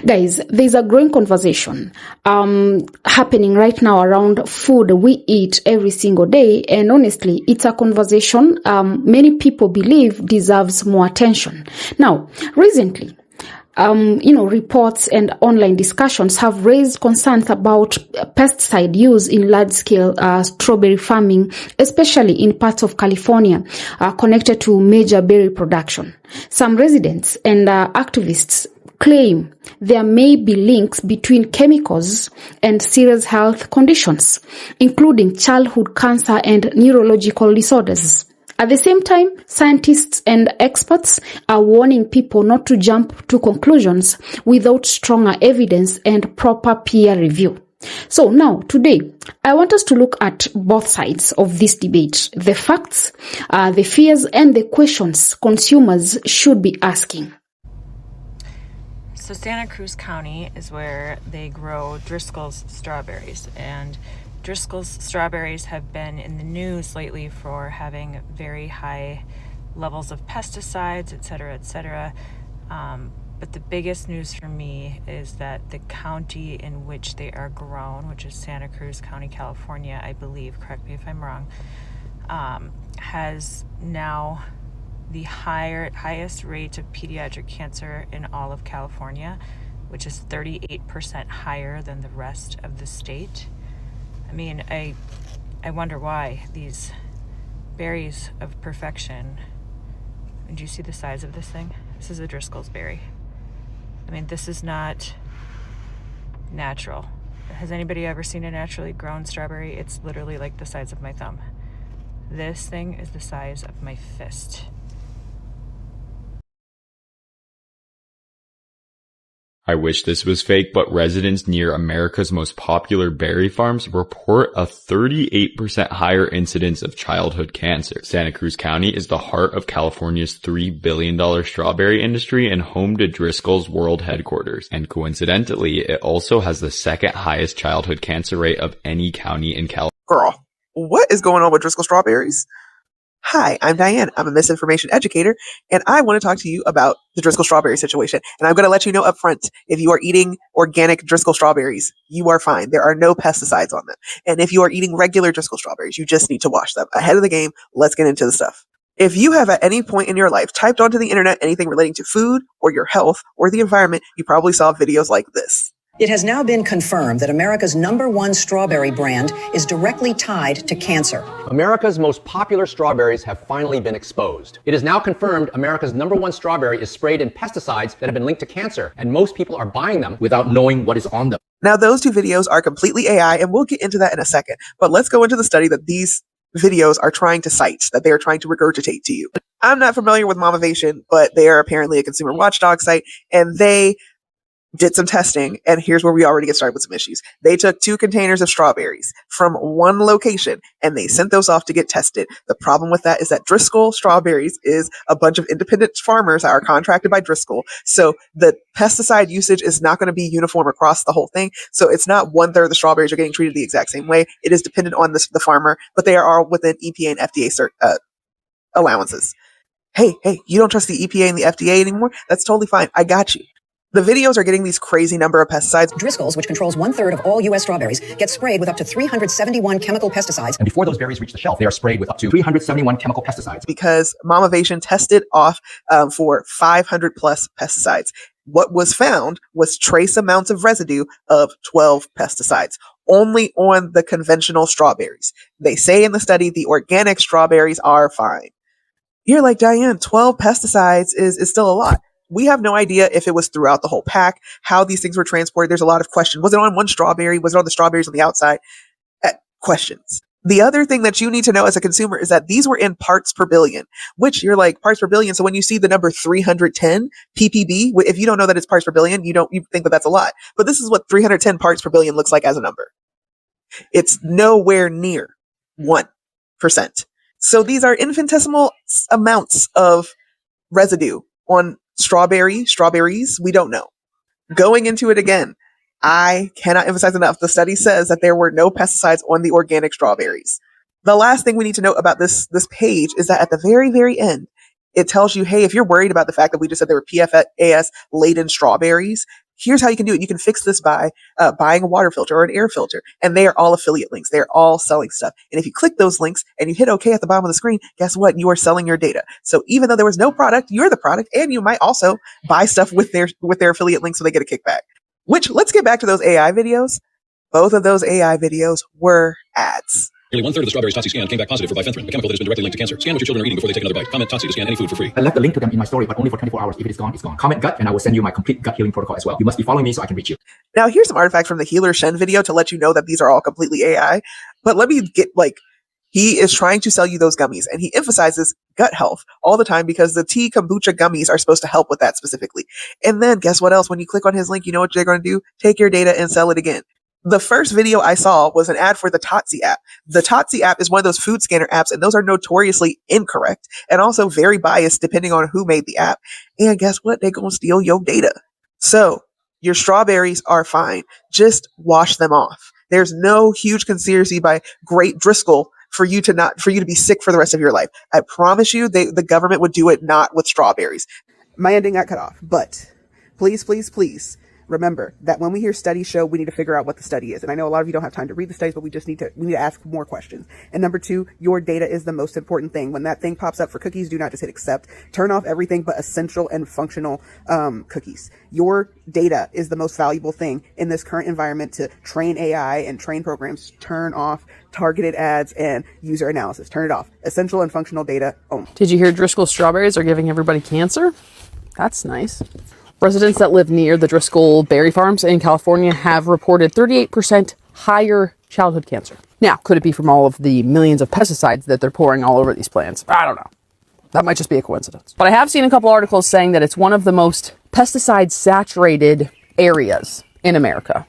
Guys, there's a growing conversation happening right now around food we eat every single day. And honestly, it's a conversation many people believe deserves more attention. Now, recently, reports and online discussions have raised concerns about pesticide use in large-scale strawberry farming, especially in parts of California connected to major berry production. Some residents and activists claim there may be links between chemicals and serious health conditions, including childhood cancer and neurological disorders. At the same time, scientists and experts are warning people not to jump to conclusions without stronger evidence and proper peer review. So now, today, I want us to look at both sides of this debate, the facts, the fears, and the questions consumers should be asking. So Santa Cruz County is where they grow Driscoll's strawberries, and Driscoll's strawberries have been in the news lately for having very high levels of pesticides, etc., etc. But the biggest news for me is that the county in which they are grown, which is Santa Cruz County, California, I believe, correct me if I'm wrong, has now the highest rate of pediatric cancer in all of California, which is 38% higher than the rest of the state. I mean, I wonder why these berries of perfection. Do you see the size of this thing? This is a Driscoll's berry. I mean, this is not natural. Has anybody ever seen a naturally grown strawberry? It's literally like the size of my thumb. This thing is the size of my fist. I wish this was fake, but residents near America's most popular berry farms report a 38% higher incidence of childhood cancer. Santa Cruz County is the heart of California's $3 billion strawberry industry and home to Driscoll's world headquarters. And coincidentally, it also has the second highest childhood cancer rate of any county in California. Girl, what is going on with Driscoll strawberries? Hi, I'm Diane. I'm a misinformation educator, and I want to talk to you about the Driscoll strawberry situation. And I'm going to let you know up front, if you are eating organic Driscoll strawberries, you are fine. There are no pesticides on them. And if you are eating regular Driscoll strawberries, you just need to wash them. Ahead of the game, let's get into the stuff. If you have at any point in your life typed onto the internet anything relating to food or your health or the environment, you probably saw videos like this. It has now been confirmed that America's #1 strawberry brand is directly tied to cancer. America's most popular strawberries have finally been exposed. It is now confirmed America's #1 strawberry is sprayed in pesticides that have been linked to cancer, and most people are buying them without knowing what is on them. Now, those two videos are completely AI, and we'll get into that in a second. But let's go into the study that these videos are trying to cite, that they are trying to regurgitate to you. I'm not familiar with Momavation, but they are apparently a consumer watchdog site, and they did some testing, and here's where we already get started with some issues. They took 2 containers of strawberries from one location, and they sent those off to get tested. The problem with that is that Driscoll Strawberries is a bunch of independent farmers that are contracted by Driscoll. So the pesticide usage is not going to be uniform across the whole thing. So it's not 1/3 of the strawberries are getting treated the exact same way. It is dependent on the farmer, but they are all within EPA and FDA allowances. Hey, you don't trust the EPA and the FDA anymore? That's totally fine. I got you. The videos are getting these crazy number of pesticides. Driscoll's, which controls 1/3 of all U.S. strawberries, gets sprayed with up to 371 chemical pesticides. And before those berries reach the shelf, they are sprayed with up to 371 chemical pesticides. Because Momavation tested off for 500 plus pesticides. What was found was trace amounts of residue of 12 pesticides, only on the conventional strawberries. They say in the study the organic strawberries are fine. You're like, Diane, 12 pesticides is still a lot. We have no idea if it was throughout the whole pack, how these things were transported. There's a lot of questions. Was it on one strawberry? Was it on the strawberries on the outside? Questions. The other thing that you need to know as a consumer is that these were in parts per billion, which you're like, parts per billion. So when you see the number 310 ppb, if you don't know that it's parts per billion, you think that that's a lot. But this is what 310 parts per billion looks like as a number. It's nowhere near 1%. So these are infinitesimal amounts of residue on strawberries, we don't know. Going into it again, I cannot emphasize enough. The study says that there were no pesticides on the organic strawberries. The last thing we need to note about this page is that at the very, very end, it tells you, hey, if you're worried about the fact that we just said there were PFAS laden strawberries, Here's how you can do it. You can fix this by buying a water filter or an air filter. And they are all affiliate links. They're all selling stuff. And if you click those links and you hit OK at the bottom of the screen, guess what? You are selling your data. So even though there was no product, you're the product, and you might also buy stuff with their affiliate links so they get a kickback. Which, let's get back to those AI videos. Both of those AI videos were ads. Nearly one-third of the strawberries Totsi scanned came back positive for bifenthrin, a chemical that has been directly linked to cancer. Scan what your children are eating before they take another bite. Comment Totsi to scan any food for free. I left the link to them in my story, but only for 24 hours. If it is gone, it's gone. Comment gut, and I will send you my complete gut healing protocol as well. You must be following me so I can reach you. Now, here's some artifacts from the Healer Shen video to let you know that these are all completely AI. But let me get, he is trying to sell you those gummies, and he emphasizes gut health all the time because the tea kombucha gummies are supposed to help with that specifically. And then guess what else? When you click on his link, you know what they're going to do? Take your data and sell it again. The first video I saw was an ad for the Totsi app. The Totsi app is one of those food scanner apps, and those are notoriously incorrect and also very biased depending on who made the app. And guess what? They're going to steal your data. So your strawberries are fine. Just wash them off. There's no huge conspiracy by Great Driscoll for you to be sick for the rest of your life. I promise you, the government would do it not with strawberries. My ending got cut off, but please, please, please remember that when we hear studies show, we need to figure out what the study is. And I know a lot of you don't have time to read the studies, but we need to ask more questions. And number two, your data is the most important thing. When that thing pops up for cookies, do not just hit accept. Turn off everything but essential and functional cookies. Your data is the most valuable thing in this current environment to train AI and train programs. Turn off targeted ads and user analysis. Turn it off. Essential and functional data only. Did you hear Driscoll strawberries are giving everybody cancer? That's nice. Residents that live near the Driscoll berry farms in California have reported 38% higher childhood cancer. Now, could it be from all of the millions of pesticides that they're pouring all over these plants? I don't know. That might just be a coincidence. But I have seen a couple articles saying that it's one of the most pesticide-saturated areas in America.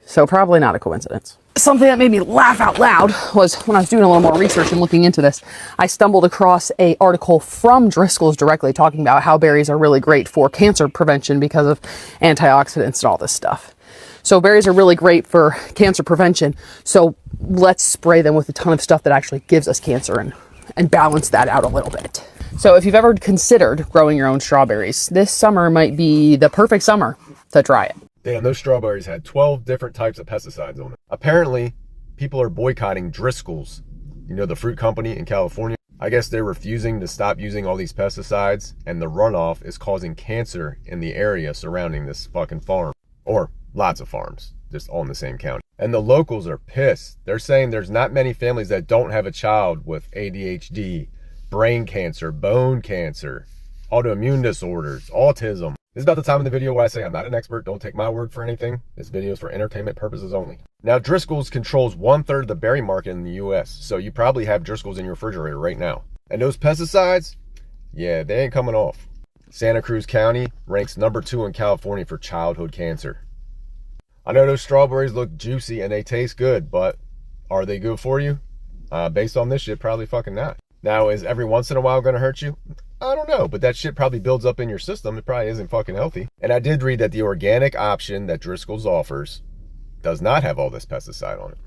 So probably not a coincidence. Something that made me laugh out loud was when I was doing a little more research and looking into this, I stumbled across an article from Driscoll's directly talking about how berries are really great for cancer prevention because of antioxidants and all this stuff. So berries are really great for cancer prevention. So let's spray them with a ton of stuff that actually gives us cancer and balance that out a little bit. So if you've ever considered growing your own strawberries, this summer might be the perfect summer to try it. Damn, those strawberries had 12 different types of pesticides on it. Apparently, people are boycotting Driscoll's, the fruit company in California. I guess they're refusing to stop using all these pesticides, and the runoff is causing cancer in the area surrounding this fucking farm. Or lots of farms, just all in the same county. And the locals are pissed. They're saying there's not many families that don't have a child with ADHD, brain cancer, bone cancer, autoimmune disorders, autism. This is about the time in the video where I say I'm not an expert. Don't take my word for anything. This video is for entertainment purposes only. Now, Driscoll's controls 1/3 of the berry market in the US, so you probably have Driscoll's in your refrigerator right now. And those pesticides, yeah, they ain't coming off. Santa Cruz County ranks number 2 in California for childhood cancer. I know those strawberries look juicy and they taste good, but are they good for you? Based on this shit, probably fucking not. Now, is every once in a while gonna hurt you? I don't know, but that shit probably builds up in your system. It probably isn't fucking healthy. And I did read that the organic option that Driscoll's offers does not have all this pesticide on it.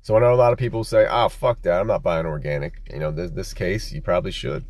So I know a lot of people say, oh, fuck that, I'm not buying organic. This case, you probably should.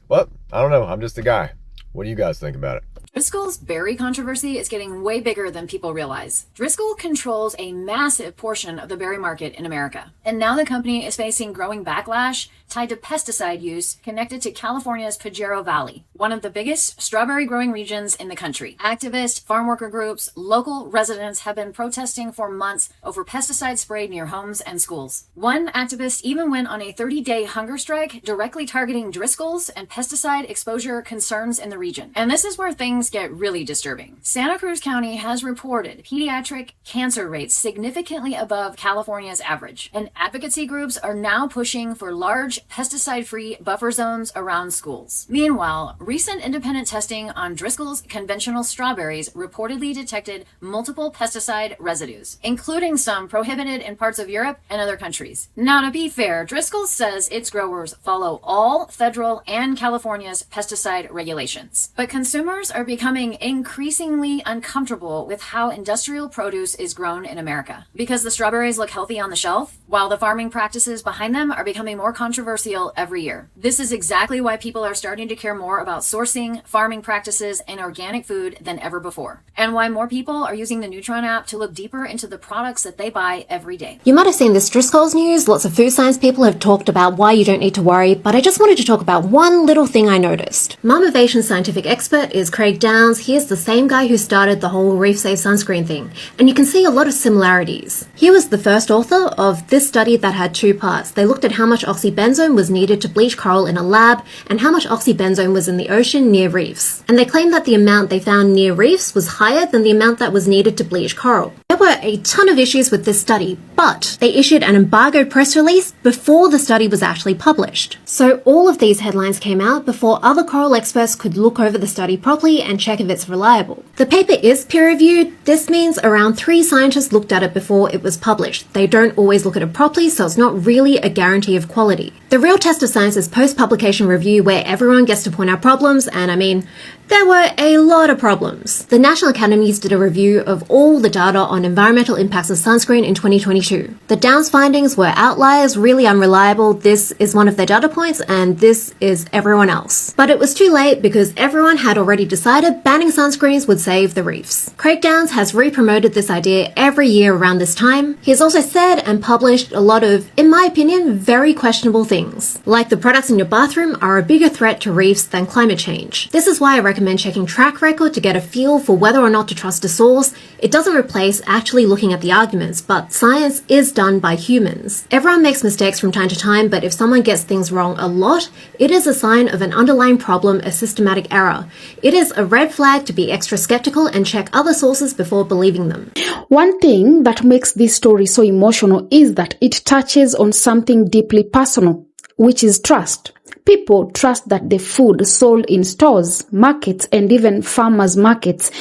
But I don't know, I'm just a guy. What do you guys think about it? Driscoll's berry controversy is getting way bigger than people realize. Driscoll controls a massive portion of the berry market in America. And now the company is facing growing backlash tied to pesticide use connected to California's Pajero Valley, one of the biggest strawberry growing regions in the country. Activists, farm worker groups, local residents have been protesting for months over pesticide sprayed near homes and schools. One activist even went on a 30-day hunger strike directly targeting Driscoll's and pesticide exposure concerns in the region. And this is where things get really disturbing. Santa Cruz County has reported pediatric cancer rates significantly above California's average, and advocacy groups are now pushing for large pesticide-free buffer zones around schools. Meanwhile, recent independent testing on Driscoll's conventional strawberries reportedly detected multiple pesticide residues, including some prohibited in parts of Europe and other countries. Now, to be fair, Driscoll says its growers follow all federal and California's pesticide regulations, but consumers are becoming increasingly uncomfortable with how industrial produce is grown in America. Because the strawberries look healthy on the shelf, while the farming practices behind them are becoming more controversial every year. This is exactly why people are starting to care more about sourcing, farming practices, and organic food than ever before. And why more people are using the Neutron app to look deeper into the products that they buy every day. You might have seen this Driscoll's news. Lots of food science people have talked about why you don't need to worry, but I just wanted to talk about one little thing I noticed. Momovation's scientific expert is Craig Downs. He is the same guy who started the whole Reef Safe sunscreen thing, and you can see a lot of similarities. He was the first author of this study that had two parts. They looked at how much oxybenzone was needed to bleach coral in a lab and how much oxybenzone was in the ocean near reefs. And they claimed that the amount they found near reefs was higher than the amount that was needed to bleach coral. There were a ton of issues with this study, but they issued an embargoed press release before the study was actually published. So all of these headlines came out before other coral experts could look over the study properly and check if it's reliable. The paper is peer-reviewed. This means around 3 scientists looked at it before it was published. They don't always look at it properly, so it's not really a guarantee of quality. The real test of science is post-publication review, where everyone gets to point out problems, and I mean, there were a lot of problems. The National Academies did a review of all the data on environmental impacts of sunscreen in 2022. The Downs findings were outliers, really unreliable. This is one of their data points, and this is everyone else. But it was too late because everyone had already decided banning sunscreens would save the reefs. Craig Downs has re-promoted this idea every year around this time. He has also said and published a lot of, in my opinion, very questionable things. Like the products in your bathroom are a bigger threat to reefs than climate change. This is why I recommend checking track record to get a feel for whether or not to trust a source. It doesn't replace actually looking at the arguments, but science is done by humans. Everyone makes mistakes from time to time, but if someone gets things wrong a lot, it is a sign of an underlying problem, a systematic error. It is a red flag to be extra skeptical and check other sources before believing them. One thing that makes this story so emotional is that it touches on something deeply personal, which is trust. People trust that the food sold in stores, markets, and even farmers' markets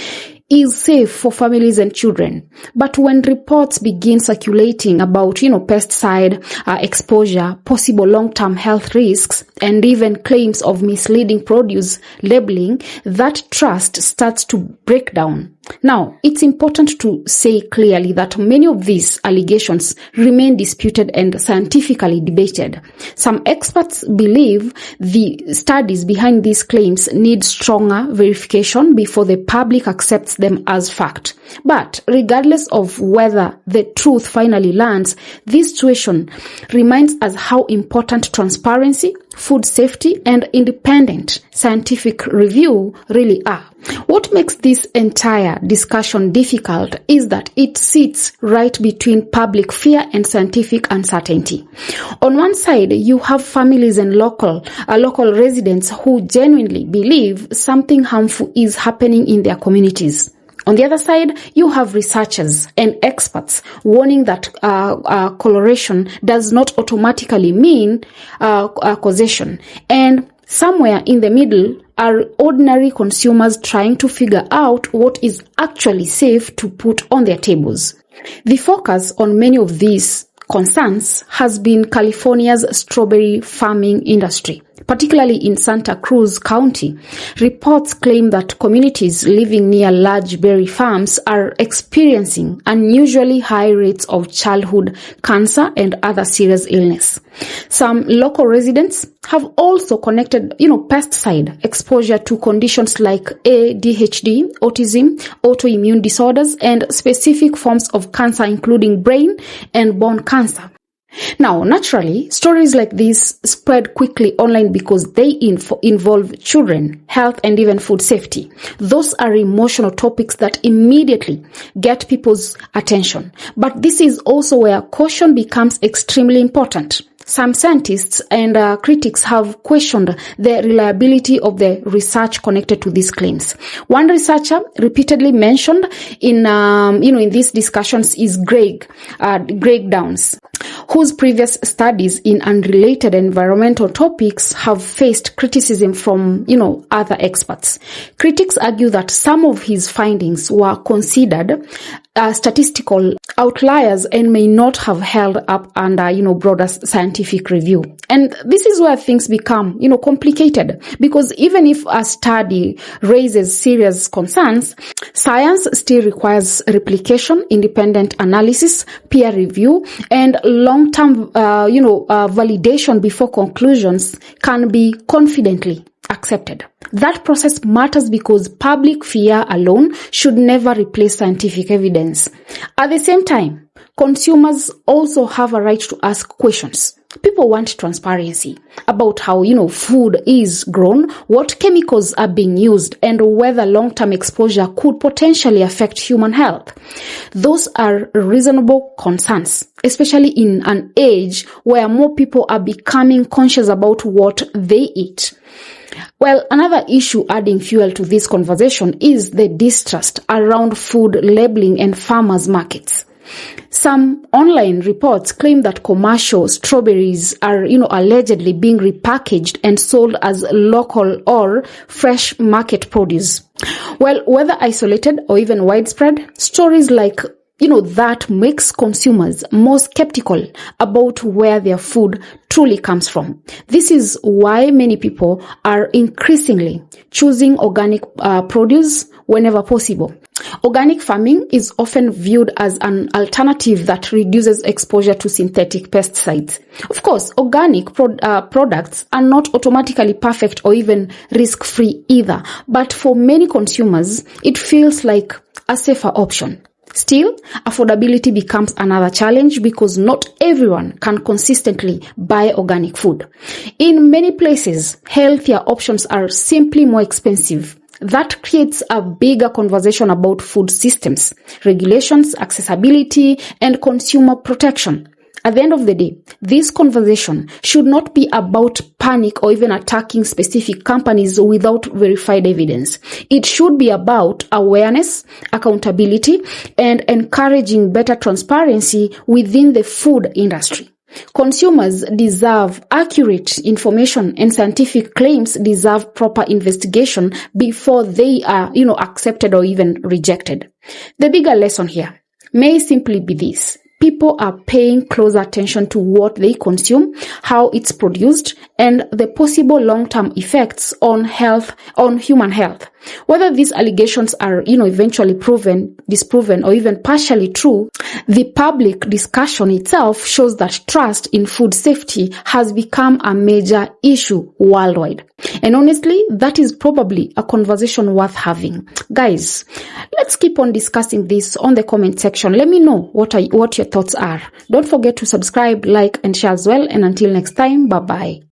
is safe for families and children. But when reports begin circulating about, pesticide exposure, possible long-term health risks, and even claims of misleading produce labeling, that trust starts to break down. Now, it's important to say clearly that many of these allegations remain disputed and scientifically debated. Some experts believe the studies behind these claims need stronger verification before the public accepts them as fact. But regardless of whether the truth finally lands, this situation reminds us how important transparency, food safety, and independent scientific review really are. What makes this entire discussion difficult is that it sits right between public fear and scientific uncertainty. On one side, you have families and local residents who genuinely believe something harmful is happening in their communities. On the other side, you have researchers and experts warning that coloration does not automatically mean causation. And somewhere in the middle are ordinary consumers trying to figure out what is actually safe to put on their tables. The focus on many of these concerns has been California's strawberry farming industry, particularly in Santa Cruz County. Reports claim that communities living near large berry farms are experiencing unusually high rates of childhood cancer and other serious illness. Some local residents have also connected, pesticide exposure to conditions like ADHD, autism, autoimmune disorders, and specific forms of cancer, including brain and bone cancer. Now, naturally, stories like this spread quickly online because they involve children, health, and even food safety. Those are emotional topics that immediately get people's attention. But this is also where caution becomes extremely important. Some scientists and critics have questioned the reliability of the research connected to these claims. One researcher repeatedly mentioned in these discussions is Craig Downs, whose previous studies in unrelated environmental topics have faced criticism from, other experts. Critics argue that some of his findings were considered statistical outliers and may not have held up under, broader scientific review. And this is where things become, complicated, because even if a study raises serious concerns, science still requires replication, independent analysis, peer review, and long-term, validation before conclusions can be confidently accepted. That process matters because public fear alone should never replace scientific evidence. At the same time, consumers also have a right to ask questions. People want transparency about how, food is grown, what chemicals are being used, and whether long-term exposure could potentially affect human health. Those are reasonable concerns, especially in an age where more people are becoming conscious about what they eat. Well, another issue adding fuel to this conversation is the distrust around food labeling and farmers' markets. Some online reports claim that commercial strawberries are, allegedly being repackaged and sold as local or fresh market produce. Well, whether isolated or even widespread, stories like that makes consumers more skeptical about where their food truly comes from. This is why many people are increasingly choosing organic produce whenever possible. Organic farming is often viewed as an alternative that reduces exposure to synthetic pesticides. Of course, organic products are not automatically perfect or even risk-free either, but for many consumers, it feels like a safer option. Still, affordability becomes another challenge because not everyone can consistently buy organic food. In many places, healthier options are simply more expensive. That creates a bigger conversation about food systems, regulations, accessibility, and consumer protection. At the end of the day, this conversation should not be about panic or even attacking specific companies without verified evidence. It should be about awareness, accountability, and encouraging better transparency within the food industry. Consumers deserve accurate information, and scientific claims deserve proper investigation before they are, accepted or even rejected. The bigger lesson here may simply be this. People are paying close attention to what they consume, how it's produced, and the possible long-term effects on human health. Whether these allegations are, eventually proven, disproven, or even partially true, the public discussion itself shows that trust in food safety has become a major issue worldwide. And honestly, that is probably a conversation worth having. Guys, let's keep on discussing this on the comment section. Let me know what your thoughts are. Don't forget to subscribe, like, and share as well. And until next time, bye-bye.